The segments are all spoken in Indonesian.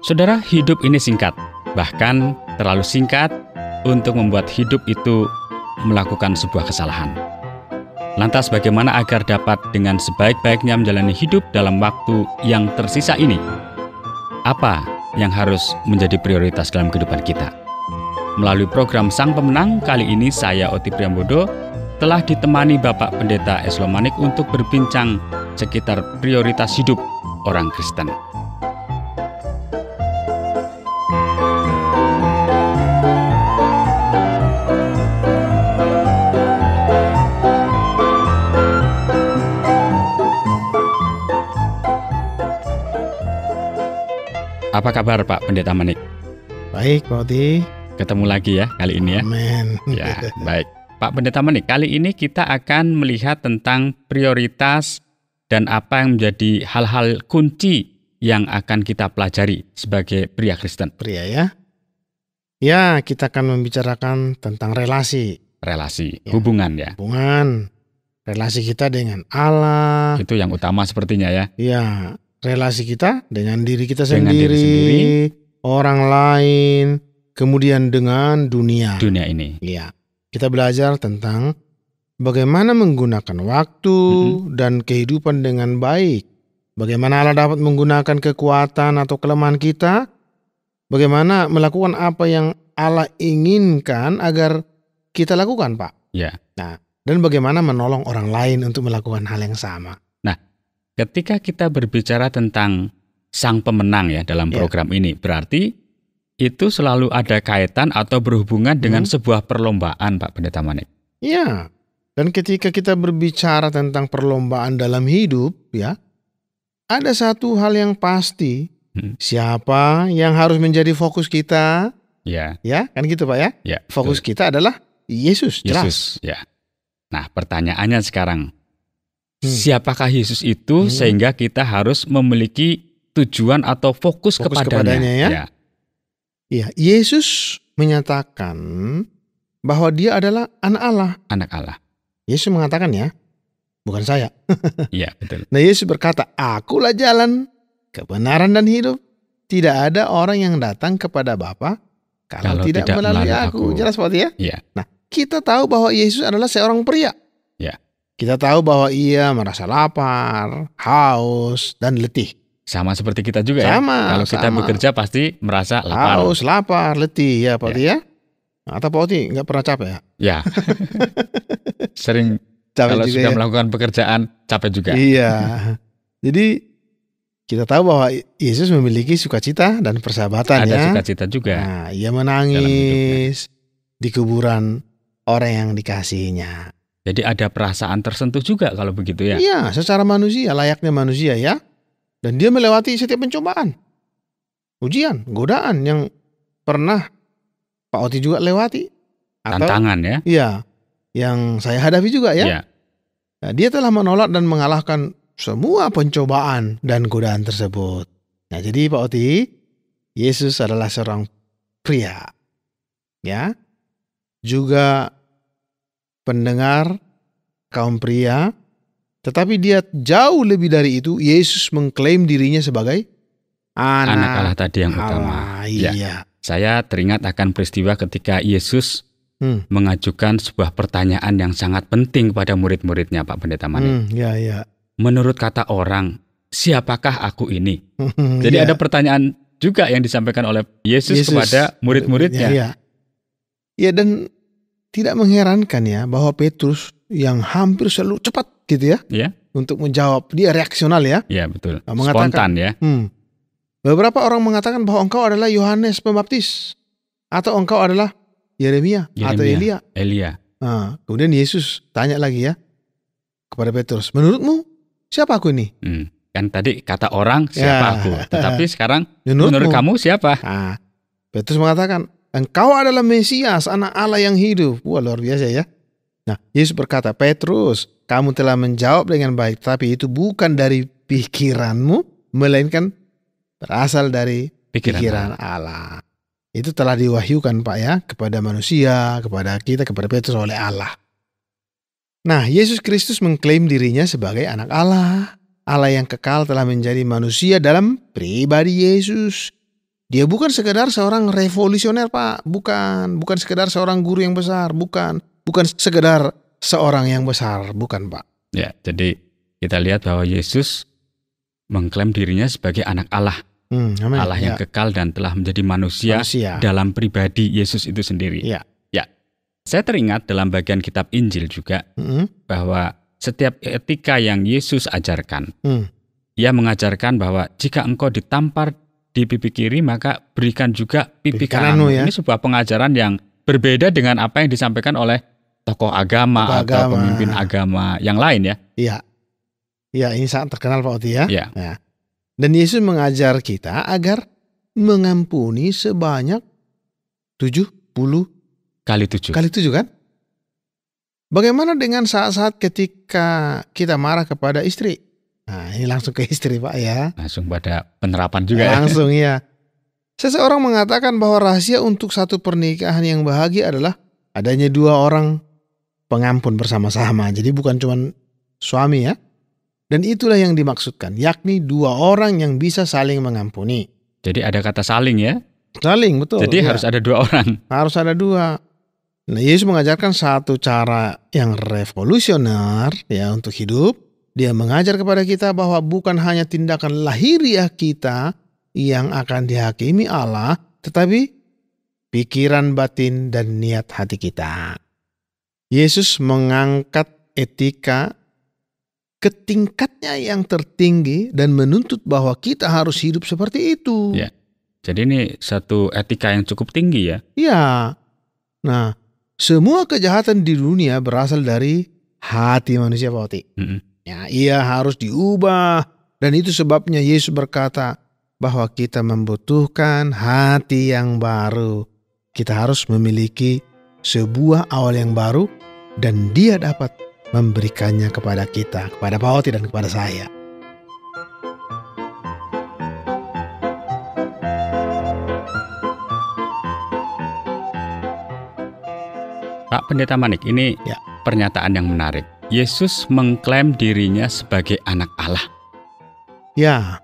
Saudara, hidup ini singkat, bahkan terlalu singkat untuk membuat hidup itu melakukan sebuah kesalahan. Lantas bagaimana agar dapat dengan sebaik-baiknya menjalani hidup dalam waktu yang tersisa ini? Apa yang harus menjadi prioritas dalam kehidupan kita? Melalui program Sang Pemenang, kali ini saya Oti Priambodo telah ditemani Bapak Pendeta Eslomanik untuk berbincang sekitar prioritas hidup orang Kristen. Apa kabar Pak Pendeta Manik? Baik, Pak Oti. Ketemu lagi ya kali ini ya. Amin. Ya, baik. Pak Pendeta Manik, kali ini kita akan melihat tentang prioritas dan apa yang menjadi hal-hal kunci yang akan kita pelajari sebagai pria Kristen. Pria ya. Ya, kita akan membicarakan tentang relasi. Relasi, Ya. hubungan ya. Hubungan. Relasi kita dengan Allah. Itu yang utama sepertinya ya. Ya, relasi kita dengan diri kita Dengan sendiri, diri sendiri. orang lain, kemudian dengan dunia. Dunia ini. Ya. Kita belajar tentang bagaimana menggunakan waktu dan kehidupan dengan baik. Bagaimana Allah dapat menggunakan kekuatan atau kelemahan kita. Bagaimana melakukan apa yang Allah inginkan agar kita lakukan, Pak. Ya. Nah, dan bagaimana menolong orang lain untuk melakukan hal yang sama. Ketika kita berbicara tentang sang pemenang ya dalam program ini, berarti itu selalu ada kaitan atau berhubungan dengan sebuah perlombaan, Pak Pendeta Manik. Ya, dan ketika kita berbicara tentang perlombaan dalam hidup, ya, ada satu hal yang pasti, siapa yang harus menjadi fokus kita, Ya, ya, kan gitu Pak ya? ya. Fokus betul. kita adalah Yesus, jelas. Yesus, ya. Nah, pertanyaannya sekarang, siapakah Yesus itu sehingga kita harus memiliki tujuan atau fokus kepadanya ya? Ya, Yesus menyatakan bahwa dia adalah anak Allah. Anak Allah. Yesus mengatakan ya, bukan saya. Iya, betul. Nah, Yesus berkata, "Akulah jalan, kebenaran dan hidup. Tidak ada orang yang datang kepada Bapa kalau tidak melalui aku." Jelas Pak ya? Iya. Nah, kita tahu bahwa Yesus adalah seorang pria. Ya. Kita tahu bahwa ia merasa lapar, haus, dan letih. Sama seperti kita juga ya. Kalau kita bekerja pasti merasa lapar. Haus, lapar, letih ya Pak Oti ya. Atau Pak Oti nggak pernah capek ya? Ya. Sering Capek kalau juga sudah ya? melakukan pekerjaan capek juga. Iya. Jadi kita tahu bahwa Yesus memiliki sukacita dan persahabatan Ada ya. sukacita juga. Nah, ia menangis di kuburan orang yang dikasihinya. Jadi ada perasaan tersentuh juga kalau begitu ya. Iya, secara manusia, layaknya manusia ya. Dan dia melewati setiap pencobaan, ujian, godaan yang pernah Pak Oti juga lewati. Atau, Tantangan ya. iya, yang saya hadapi juga ya. Iya. Nah, dia telah menolak dan mengalahkan semua pencobaan dan godaan tersebut. Nah, jadi Pak Oti, Yesus adalah seorang pria. Ya. Juga pendengar kaum pria, tetapi dia jauh lebih dari itu. Yesus mengklaim dirinya sebagai anak Allah tadi yang utama. Iya. Ya. Saya teringat akan peristiwa ketika Yesus mengajukan sebuah pertanyaan yang sangat penting kepada murid-muridnya, Pak Pendeta Manik. Ya. Menurut kata orang, siapakah aku ini? Jadi ada pertanyaan juga yang disampaikan oleh Yesus kepada murid-muridnya. Ya, dan tidak mengherankan ya bahwa Petrus yang hampir selalu cepat gitu ya, untuk menjawab, dia reaksional ya. Iya betul. Mengatakan, spontan ya. Beberapa orang mengatakan bahwa engkau adalah Yohanes Pembaptis atau engkau adalah Yeremia atau Elia. Nah, kemudian Yesus tanya lagi ya kepada Petrus, menurutmu siapa aku ini? Kan tadi kata orang siapa aku, tetapi sekarang menurut kamu siapa? Nah, Petrus mengatakan, engkau adalah Mesias, anak Allah yang hidup. Wah, luar biasa ya. Nah, Yesus berkata, Petrus, kamu telah menjawab dengan baik, tapi itu bukan dari pikiranmu, melainkan berasal dari pikiran Allah. Itu telah diwahyukan Pak ya, kepada manusia, kepada kita, kepada Petrus oleh Allah. Nah, Yesus Kristus mengklaim dirinya sebagai anak Allah. Allah yang kekal telah menjadi manusia dalam pribadi Yesus. Dia bukan sekedar seorang revolusioner, Pak. Bukan sekedar seorang guru yang besar, bukan sekedar seorang yang besar, bukan, Pak. Ya, jadi kita lihat bahwa Yesus mengklaim dirinya sebagai anak Allah. Amin. Allah yang kekal dan telah menjadi manusia dalam pribadi Yesus itu sendiri. Ya. Saya teringat dalam bagian kitab Injil juga bahwa setiap etika yang Yesus ajarkan, Ia mengajarkan bahwa jika engkau ditampar di pipi kiri, maka berikan juga pipi kananmu. Ya. Ini sebuah pengajaran yang berbeda dengan apa yang disampaikan oleh tokoh agama atau pemimpin agama yang lain ya. Iya. Ya, ini sangat terkenal Pak Oti ya. Ya. Nah, dan Yesus mengajar kita agar mengampuni sebanyak 70 kali 7 kan? Bagaimana dengan saat-saat ketika kita marah kepada istri? Nah, ini langsung ke istri Pak ya. Langsung pada penerapan juga ya. Langsung ya. Seseorang mengatakan bahwa rahasia untuk satu pernikahan yang bahagia adalah adanya 2 orang pengampun bersama-sama. Jadi bukan cuma suami ya. Dan itulah yang dimaksudkan, yakni 2 orang yang bisa saling mengampuni. Jadi ada kata saling ya? Saling, betul. Jadi harus ada 2 orang. Harus ada 2. Nah, Yesus mengajarkan satu cara yang revolusioner ya untuk hidup. Dia mengajar kepada kita bahwa bukan hanya tindakan lahiriah kita yang akan dihakimi Allah, tetapi pikiran batin dan niat hati kita. Yesus mengangkat etika ke tingkatnya yang tertinggi dan menuntut bahwa kita harus hidup seperti itu. Ya. Jadi ini satu etika yang cukup tinggi ya. Ya. Nah, semua kejahatan di dunia berasal dari hati manusia, Pak Oti. Ya, ia harus diubah. Dan itu sebabnya Yesus berkata bahwa kita membutuhkan hati yang baru. Kita harus memiliki sebuah awal yang baru dan Dia dapat memberikannya kepada kita, kepada Pak Oti dan kepada saya. Pak Pendeta Manik, ini pernyataan yang menarik. Yesus mengklaim dirinya sebagai anak Allah. Ya,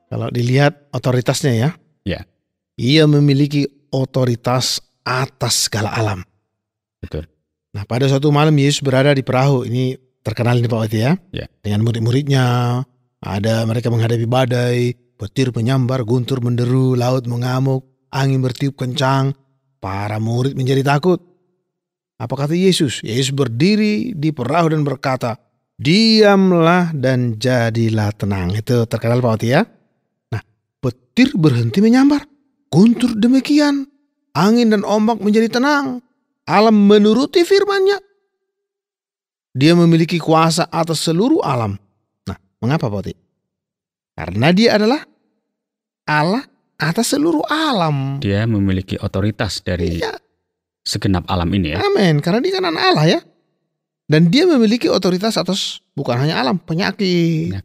kalau dilihat otoritasnya ya. Ya. Ia memiliki otoritas atas segala alam. Betul. Nah, pada suatu malam Yesus berada di perahu. Ini terkenal nih Pak Oti ya. Dengan murid-muridnya. Ada mereka menghadapi badai, petir menyambar, guntur menderu, laut mengamuk, angin bertiup kencang. Para murid menjadi takut. Apa kata Yesus? Yesus berdiri di perahu dan berkata, "Diamlah dan jadilah tenang." Itu terkenal Pak Oti ya. Nah, petir berhenti menyambar. Guntur demikian. Angin dan ombak menjadi tenang. Alam menuruti firman-Nya. Dia memiliki kuasa atas seluruh alam. Nah, mengapa Pak Oti? Karena Dia adalah Allah atas seluruh alam. Dia memiliki otoritas dari segenap alam ini ya. Amin, karena Dia kan anak Allah ya. Dan Dia memiliki otoritas atas bukan hanya alam, penyakit.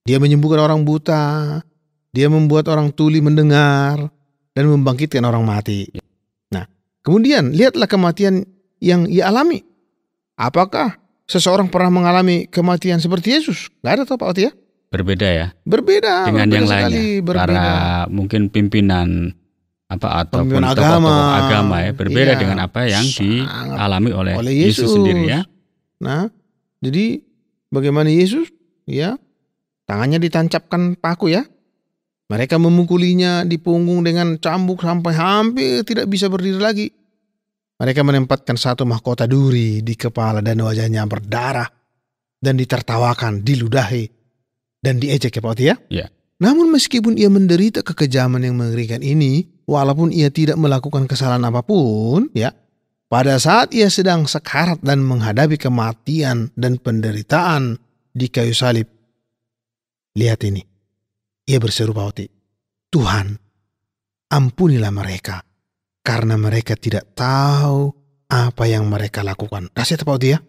Dia menyembuhkan orang buta. Dia membuat orang tuli mendengar dan membangkitkan orang mati. Nah, kemudian lihatlah kematian yang Ia alami. Apakah seseorang pernah mengalami kematian seperti Yesus? Gak ada toh Pak Oti ya? Berbeda ya. Berbeda dengan berbeda yang sekali, lainnya. Berbeda. Para mungkin pimpinan ataupun Pimpinan tokoh-tokoh agama ya, berbeda dengan apa yang dialami oleh Yesus sendiri ya. Nah, jadi bagaimana Yesus? Ya, tangannya ditancapkan paku ya. Mereka memukulinya di punggung dengan cambuk sampai hampir tidak bisa berdiri lagi. Mereka menempatkan satu mahkota duri di kepala dan wajahnya berdarah dan ditertawakan, diludahi dan diejek ya Pak Oti ya. Ya. Namun meskipun ia menderita kekejaman yang mengerikan ini, walaupun ia tidak melakukan kesalahan apapun, ya, pada saat ia sedang sekarat dan menghadapi kematian dan penderitaan di kayu salib, lihat ini, ia berseru Pak Oti, "Tuhan, ampunilah mereka, karena mereka tidak tahu apa yang mereka lakukan." Dahsyat Pak Oti ya.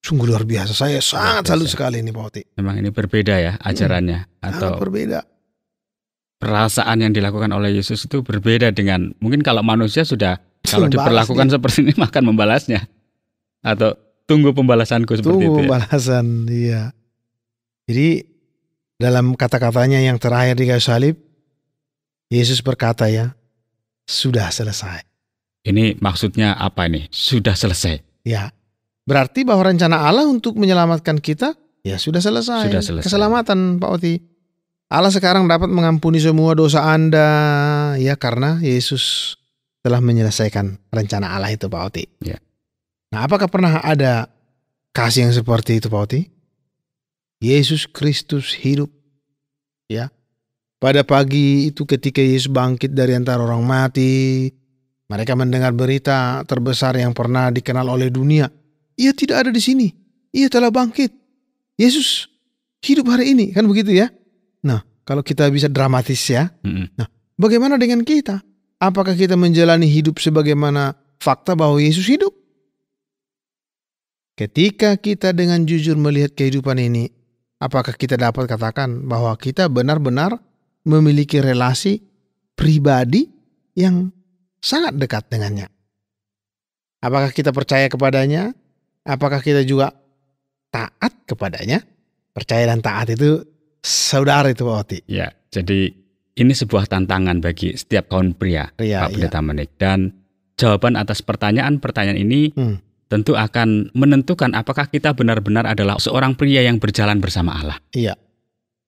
Sungguh luar biasa. Saya sangat salut sekali ini Pak Oti. Memang ini berbeda ya ajarannya. Atau berbeda. Perasaan yang dilakukan oleh Yesus itu berbeda dengan, mungkin kalau manusia sudah, kalau diperlakukan seperti ini akan membalasnya. Atau tunggu pembalasanku seperti itu ya. Tunggu pembalasan, iya. Jadi dalam kata-katanya yang terakhir di kayu salib, Yesus berkata ya, sudah selesai. Ini maksudnya apa ini? Sudah selesai. Ya, berarti bahwa rencana Allah untuk menyelamatkan kita, ya sudah selesai. Sudah selesai. Keselamatan, Pak Oti. Allah sekarang dapat mengampuni semua dosa Anda, ya karena Yesus telah menyelesaikan rencana Allah itu, Pak Oti. Ya. Nah, apakah pernah ada kasih yang seperti itu, Pak Oti? Yesus Kristus hidup, ya. Pada pagi itu ketika Yesus bangkit dari antara orang mati, mereka mendengar berita terbesar yang pernah dikenal oleh dunia. Ia tidak ada di sini. Ia telah bangkit. Yesus hidup hari ini. Kan begitu ya? Nah, kalau kita bisa dramatis ya. Nah, bagaimana dengan kita? Apakah kita menjalani hidup sebagaimana fakta bahwa Yesus hidup? Ketika kita dengan jujur melihat kehidupan ini, apakah kita dapat katakan bahwa kita benar-benar memiliki relasi pribadi yang sangat dekat dengannya? Apakah kita percaya kepadanya? Apakah kita juga taat kepadanya? Percaya dan taat itu saudara itu, Pak Oti. Ya, jadi ini sebuah tantangan bagi setiap kaum pria, Pak Pendeta Manik. Dan jawaban atas pertanyaan-pertanyaan ini tentu akan menentukan apakah kita benar-benar adalah seorang pria yang berjalan bersama Allah. Iya.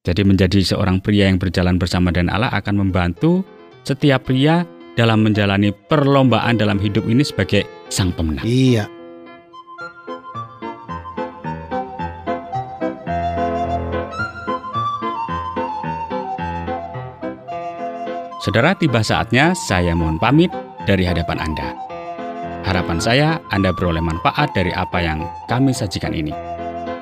Jadi menjadi seorang pria yang berjalan bersama dengan Allah akan membantu setiap pria dalam menjalani perlombaan dalam hidup ini sebagai sang pemenang. Iya. Saudara, tiba saatnya saya mohon pamit dari hadapan Anda. Harapan saya Anda beroleh manfaat dari apa yang kami sajikan ini.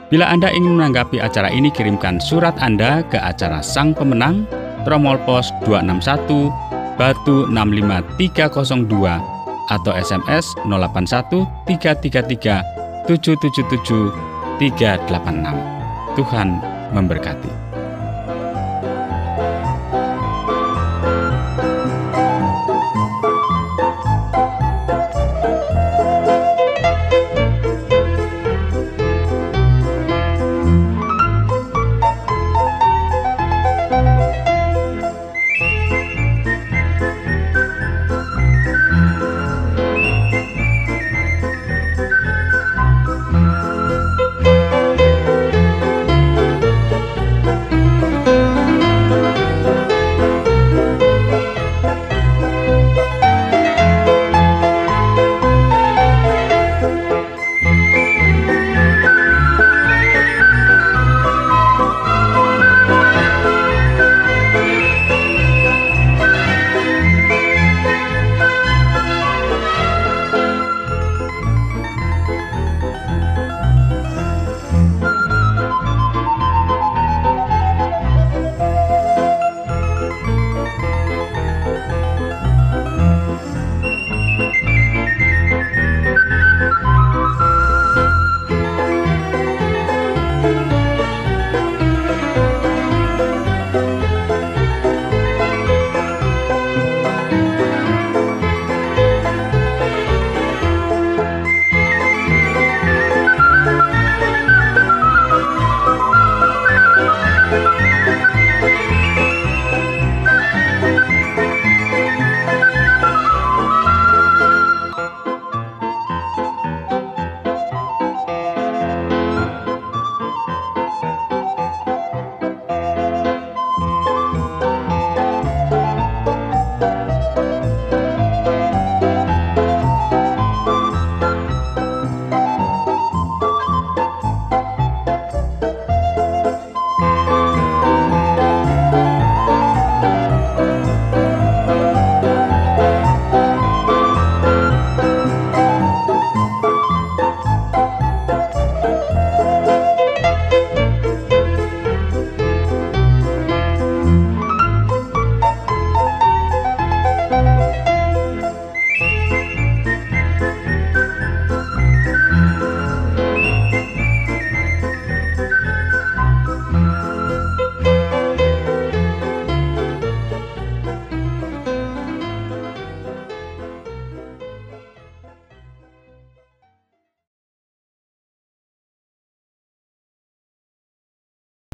Bila Anda ingin menanggapi acara ini, kirimkan surat Anda ke acara Sang Pemenang, Tromol Pos 261, Batu 65302, atau SMS 081 333 777 386. Tuhan memberkati.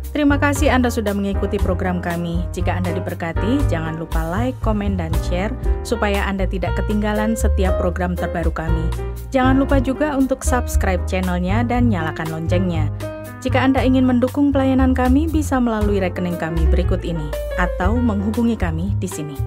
Terima kasih Anda sudah mengikuti program kami. Jika Anda diberkati, jangan lupa like, komen, dan share supaya Anda tidak ketinggalan setiap program terbaru kami. Jangan lupa juga untuk subscribe channelnya dan nyalakan loncengnya. Jika Anda ingin mendukung pelayanan kami, bisa melalui rekening kami berikut ini atau menghubungi kami di sini.